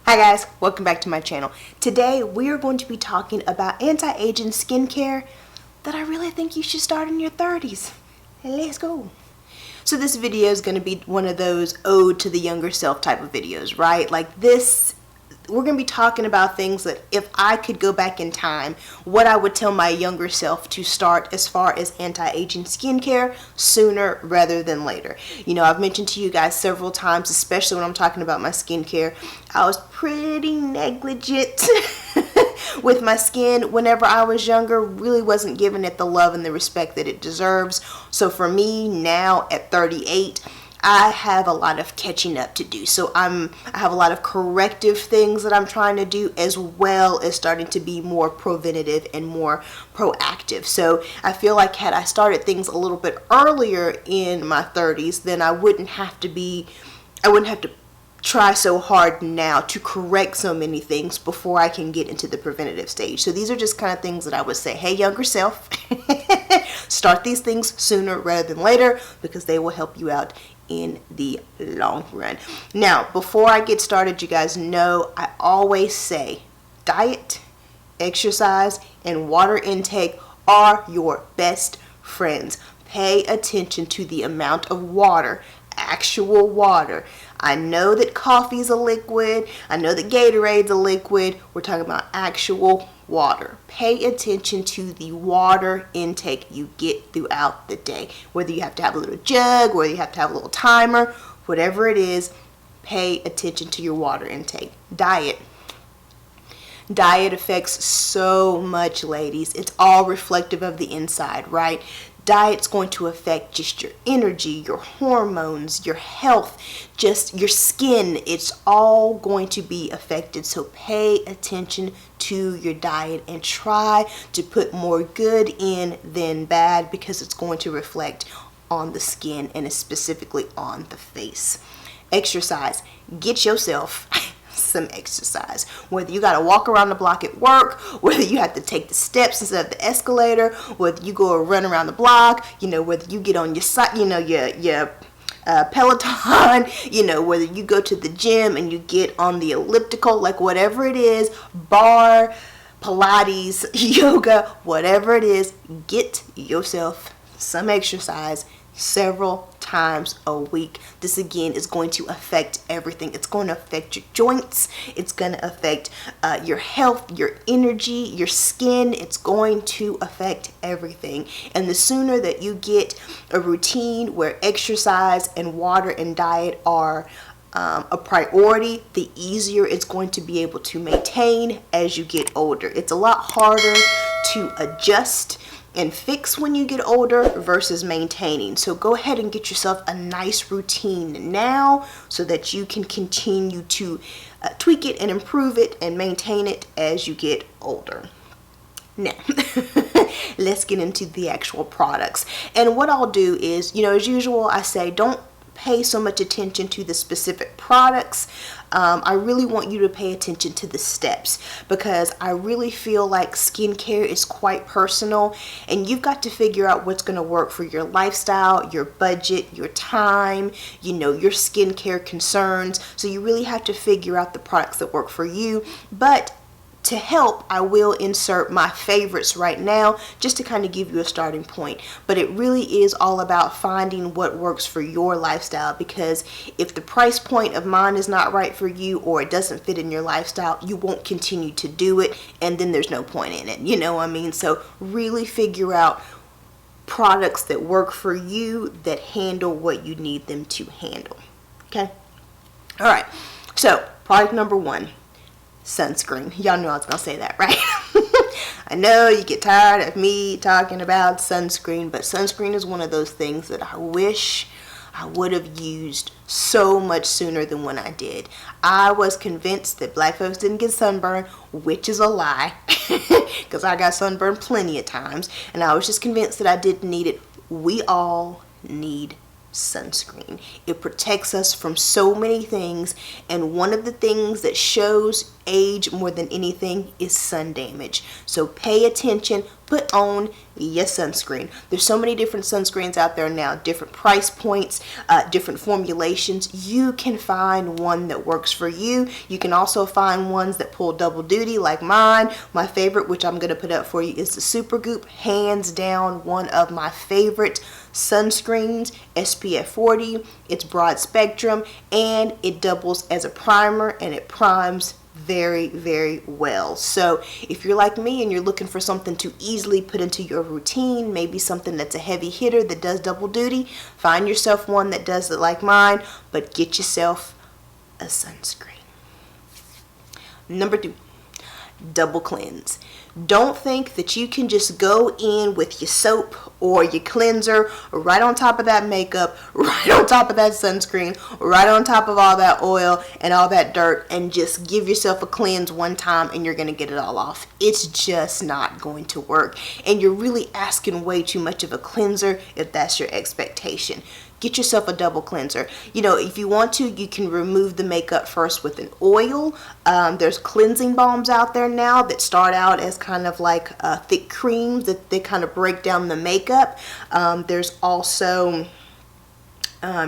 Hi guys, welcome back to my channel. Today we are going to be talking about anti-aging skincare that I really think you should start in your 30s. Let's go. So this video is going to be one of those ode to the younger self type of videos, right? Like this, we're going to be talking about things that if I could go back in time, what I would tell my younger self to start as far as anti-aging skincare sooner rather than later. You know, I've mentioned to you guys several times, especially when I'm talking about my skincare, I was pretty negligent with my skin whenever I was younger, really wasn't giving it the love and the respect that it deserves. So for me now at 38, I have a lot of catching up to do. So I have a lot of corrective things that I'm trying to do, as well as starting to be more preventative and more proactive. So I feel like had I started things a little bit earlier in my 30s, then I wouldn't have to try so hard now to correct so many things before I can get into the preventative stage. So these are just kind of things that I would say, hey, younger self, start these things sooner rather than later, because they will help you out in the long run. Now, before I get started, you guys know I always say diet, exercise, and water intake are your best friends. Pay attention to the amount of water, actual water. I know that coffee's a liquid. I know that Gatorade's a liquid. We're talking about actual water. Pay attention to the water intake you get throughout the day. Whether you have to have a little jug, whether you have to have a little timer, whatever it is, pay attention to your water intake. Diet. Diet affects so much, ladies. It's all reflective of the inside, right? Diet's going to affect just your energy, your hormones, your health, just your skin. It's all going to be affected. So pay attention to your diet and try to put more good in than bad, because it's going to reflect on the skin and specifically on the face. Exercise. Get yourself some exercise. Whether you got to walk around the block at work, whether you have to take the steps instead of the escalator, whether you go run around the block, you know, whether you get on your side, you know, your Peloton, you know, whether you go to the gym and you get on the elliptical, like whatever it is, bar, Pilates, yoga, whatever it is, get yourself some exercise several times a week. This again is going to affect everything. It's going to affect your joints. It's going to affect your health, your energy, your skin. It's going to affect everything. And the sooner that you get a routine where exercise and water and diet are a priority, the easier it's going to be able to maintain as you get older. It's a lot harder to adjust and fix when you get older versus maintaining. So go ahead and get yourself a nice routine now so that you can continue to tweak it and improve it and maintain it as you get older. Now, let's get into the actual products. And what I'll do is, you know, as usual, I say don't pay so much attention to the specific products. I really want you to pay attention to the steps, because I really feel like skincare is quite personal, and you've got to figure out what's going to work for your lifestyle, your budget, your time, you know, your skincare concerns. So you really have to figure out the products that work for you. But to help, I will insert my favorites right now just to kind of give you a starting point. But it really is all about finding what works for your lifestyle, because if the price point of mine is not right for you, or it doesn't fit in your lifestyle, you won't continue to do it, and then there's no point in it. You know what I mean? So really figure out products that work for you, that handle what you need them to handle. Okay? All right. So product number one. Sunscreen. Y'all knew I was going to say that, right? I know you get tired of me talking about sunscreen, but sunscreen is one of those things that I wish I would have used so much sooner than when I did. I was convinced that black folks didn't get sunburn, which is a lie, because I got sunburned plenty of times, and I was just convinced that I didn't need it. We all need sunscreen. It protects us from so many things, and one of the things that shows age more than anything is sun damage. So pay attention, put on your sunscreen. There's so many different sunscreens out there now, different price points, different formulations. You can find one that works for you. You can also find ones that pull double duty like mine. My favorite, which I'm going to put up for you, is the Supergoop. Hands down, one of my favorite sunscreens, SPF 40. It's broad spectrum and it doubles as a primer and it primes very, very well. So if you're like me and you're looking for something to easily put into your routine, maybe something that's a heavy hitter that does double duty, find yourself one that does it like mine, but get yourself a sunscreen. Number 2, double cleanse. Don't think that you can just go in with your soap or your cleanser right on top of that makeup, right on top of that sunscreen, right on top of all that oil and all that dirt, and just give yourself a cleanse one time and you're going to get it all off. It's just not going to work. And you're really asking way too much of a cleanser if that's your expectation. Get yourself a double cleanser. You know, if you want to, you can remove the makeup first with an oil. There's cleansing balms out there now that start out as kind of like thick creams that they kind of break down the makeup. There's also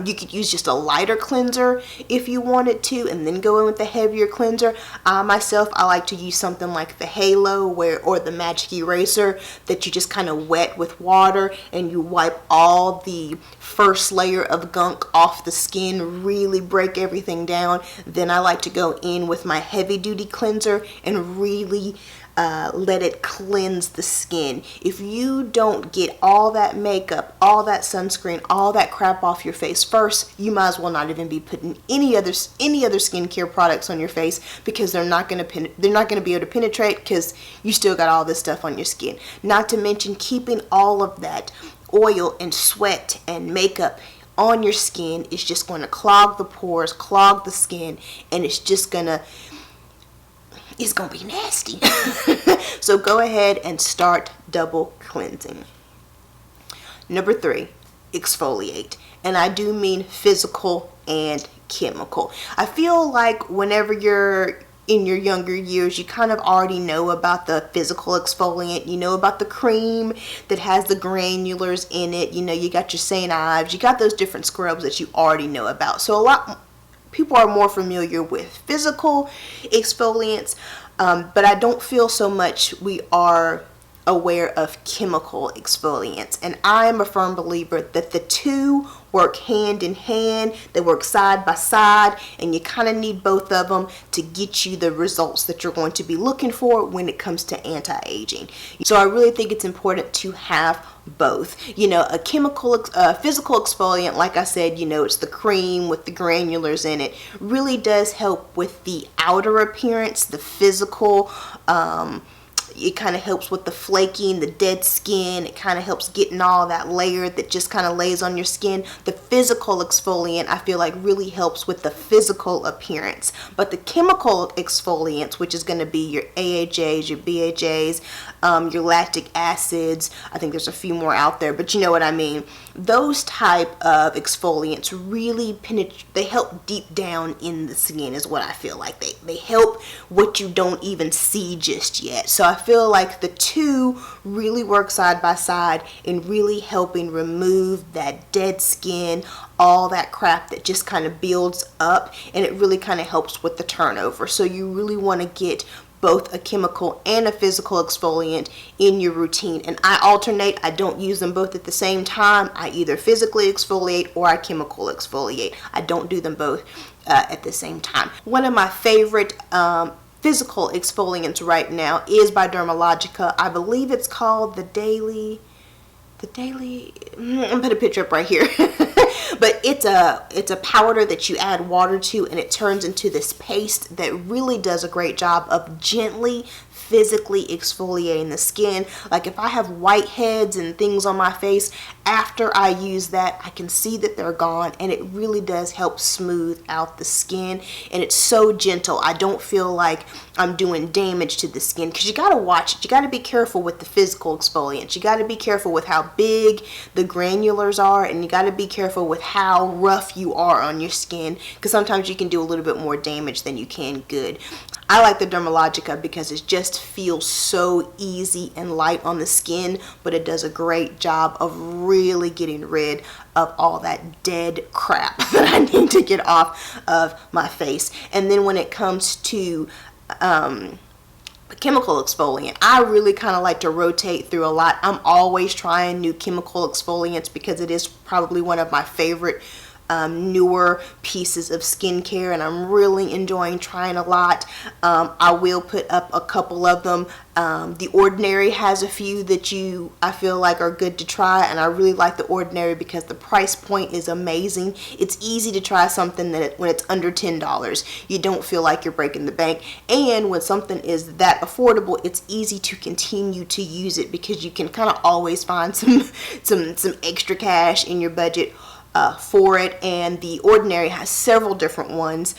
you could use just a lighter cleanser if you wanted to, and then go in with the heavier cleanser. Myself, I like to use something like the Halo or the Magic Eraser that you just kind of wet with water and you wipe all the first layer of gunk off the skin, really break everything down. Then I like to go in with my heavy duty cleanser and really let it cleanse the skin. If you don't get all that makeup, all that sunscreen, all that crap off your face first, you might as well not even be putting any other skincare products on your face, because they're not going to be able to penetrate because you still got all this stuff on your skin. Not to mention keeping all of that oil and sweat and makeup on your skin is just going to clog the pores, clog the skin, and it's going to be nasty. So go ahead and start double cleansing. Number 3, exfoliate. And I do mean physical and chemical. I feel like whenever you're in your younger years, you kind of already know about the physical exfoliant. You know about the cream that has the granulars in it. You know, you got your St. Ives. You got those different scrubs that you already know about. So a lot people are more familiar with physical exfoliants, but I don't feel so much we are aware of chemical exfoliants. And I am a firm believer that the two work hand in hand, they work side by side, and you kind of need both of them to get you the results that you're going to be looking for when it comes to anti-aging. So I really think it's important to have both. You know, a physical exfoliant, like I said, you know, it's the cream with the granulars in it, really does help with the outer appearance, the physical. It kind of helps with the flaking, the dead skin. It kind of helps getting all that layer that just kind of lays on your skin. The physical exfoliant, I feel like, really helps with the physical appearance. But the chemical exfoliants, which is going to be your AHAs, your BHAs, your lactic acids, I think there's a few more out there, but you know what I mean. Those type of exfoliants really penetrate, they help deep down in the skin is what I feel like. They help what you don't even see just yet. So I feel like the two really work side by side in really helping remove that dead skin, all that crap that just kind of builds up, and it really kind of helps with the turnover. So you really want to get both a chemical and a physical exfoliant in your routine. And I alternate. I don't use them both at the same time. I either physically exfoliate or I chemical exfoliate. I don't do them both at the same time. One of my favorite physical exfoliants right now is by Dermalogica. I believe it's called the Daily, I'm put a picture up right here. But it's a powder that you add water to, and it turns into this paste that really does a great job of gently physically exfoliating the skin. Like if I have whiteheads and things on my face, after I use that, I can see that they're gone, and it really does help smooth out the skin. And it's so gentle. I don't feel like I'm doing damage to the skin, because you got to watch it. You got to be careful with the physical exfoliants. You got to be careful with how big the granulars are, and you got to be careful with how rough you are on your skin, because sometimes you can do a little bit more damage than you can good. I like the Dermalogica because it just feels so easy and light on the skin, but it does a great job of really getting rid of all that dead crap that I need to get off of my face. And then when it comes to chemical exfoliant, I really kind of like to rotate through a lot. I'm always trying new chemical exfoliants because it is probably one of my favorite newer pieces of skincare, and I'm really enjoying trying a lot. I will put up a couple of them. The Ordinary has a few that I feel like are good to try, and I really like the Ordinary because the price point is amazing. It's easy to try something when it's under $10. You don't feel like you're breaking the bank, and when something is that affordable, it's easy to continue to use it because you can kind of always find some extra cash in your budget for it. And the Ordinary has several different ones,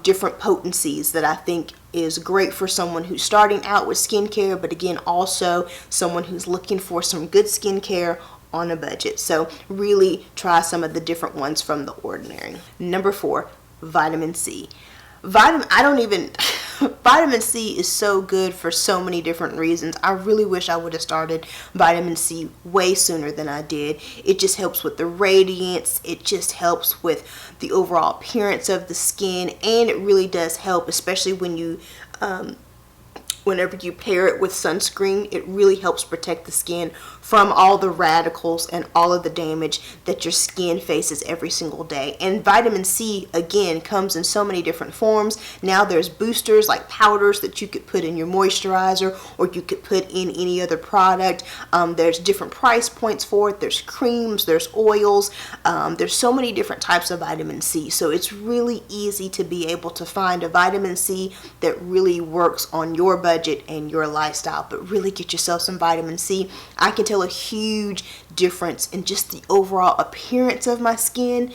different potencies that I think is great for someone who's starting out with skincare, but again, also someone who's looking for some good skincare on a budget. So really try some of the different ones from the Ordinary. Number 4, vitamin C. Vitamin C is so good for so many different reasons. I really wish I would have started vitamin C way sooner than I did. It just helps with the radiance. It just helps with the overall appearance of the skin, and it really does help, especially when you whenever you pair it with sunscreen. It really helps protect the skin from all the radicals and all of the damage that your skin faces every single day. And vitamin C, again, comes in so many different forms. Now there's boosters like powders that you could put in your moisturizer, or you could put in any other product. There's different price points for it. There's creams, there's oils. There's so many different types of vitamin C. So it's really easy to be able to find a vitamin C that really works on your budget and your lifestyle. But really get yourself some vitamin C. I can tell a huge difference in just the overall appearance of my skin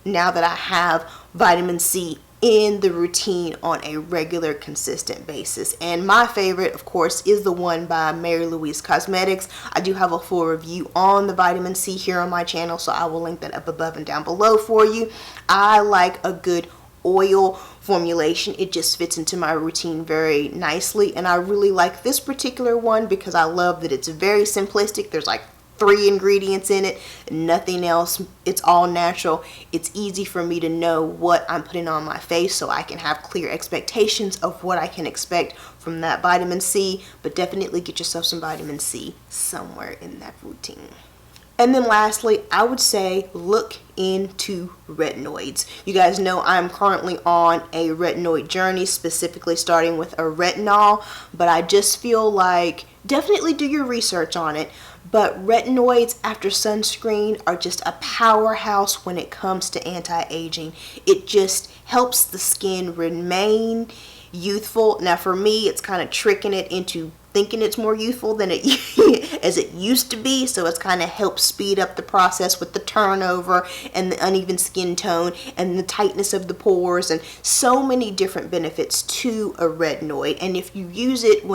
now that I have vitamin C in the routine on a regular, consistent basis. And my favorite, of course, is the one by Mary Louise Cosmetics. I do have a full review on the vitamin C here on my channel, so I will link that up above and down below for you. I like a good oil formulation. It just fits into my routine very nicely, and I really like this particular one because I love that it's very simplistic. There's like 3 ingredients in it, nothing else. It's all natural. It's easy for me to know what I'm putting on my face, so I can have clear expectations of what I can expect from that vitamin C. But definitely get yourself some vitamin C somewhere in that routine. And then lastly, I would say look into retinoids. You guys know I'm currently on a retinoid journey, specifically starting with a retinol, but I just feel like definitely do your research on it. But retinoids after sunscreen are just a powerhouse when it comes to anti-aging. It just helps the skin remain youthful. Now for me, it's kind of tricking it into thinking it's more youthful than it as it used to be, so it's kind of helps speed up the process with the turnover and the uneven skin tone and the tightness of the pores, and so many different benefits to a retinoid. And if you use it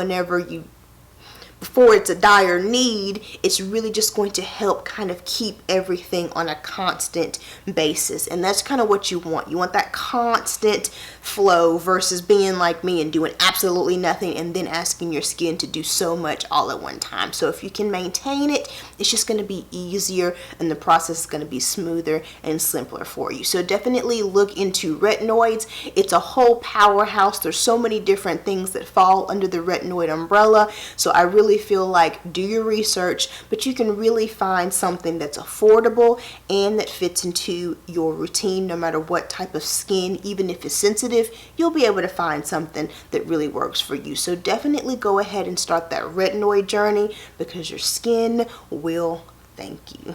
before it's a dire need, it's really just going to help kind of keep everything on a constant basis. And that's kind of what you want. You want that constant flow versus being like me and doing absolutely nothing and then asking your skin to do so much all at one time. So if you can maintain it, it's just going to be easier and the process is going to be smoother and simpler for you. So definitely look into retinoids. It's a whole powerhouse. There's so many different things that fall under the retinoid umbrella. So I really feel like do your research, but you can really find something that's affordable and that fits into your routine no matter what type of skin. Even if it's sensitive, you'll be able to find something that really works for you. So definitely go ahead and start that retinoid journey because your skin will thank you.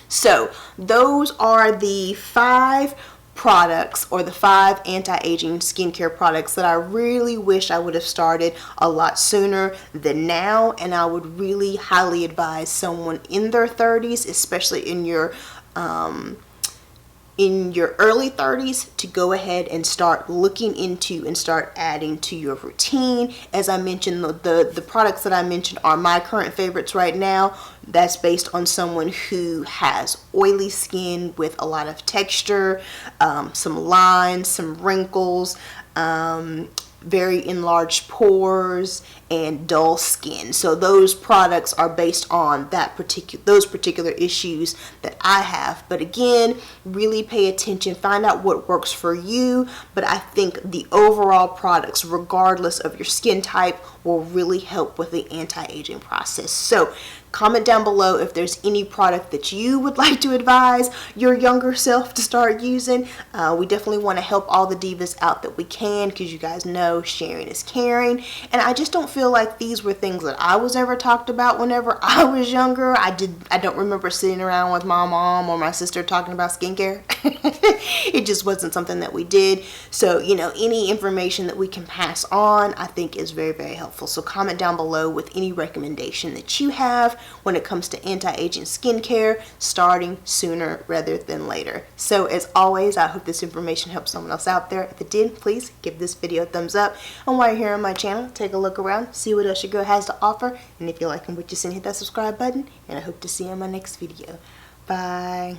So those are the 5 products, or the 5 anti-aging skincare products that I really wish I would have started a lot sooner than now. And I would really highly advise someone in their 30s, especially in your early 30s, to go ahead and start looking into and start adding to your routine. As I mentioned, the products that I mentioned are my current favorites right now. That's based on someone who has oily skin with a lot of texture, some lines, some wrinkles, very enlarged pores, and dull skin. So those products are based on those particular issues that I have. But again, really pay attention, find out what works for you. But I think the overall products, regardless of your skin type, will really help with the anti-aging process. So comment down below if there's any product that you would like to advise your younger self to start using. We definitely want to help all the divas out that we can, because you guys know sharing is caring. And I just don't feel like these were things that I was ever talked about whenever I was younger. I don't remember sitting around with my mom or my sister talking about skincare. It just wasn't something that we did. So, you know, any information that we can pass on, I think is very, very helpful. So comment down below with any recommendation that you have when it comes to anti-aging skincare, starting sooner rather than later. So as always, I hope this information helps someone else out there. If it did, please give this video a thumbs up. And while you're here on my channel, take a look around, see what else your girl has to offer. And if you like what you see, hit that subscribe button. And I hope to see you in my next video. Bye.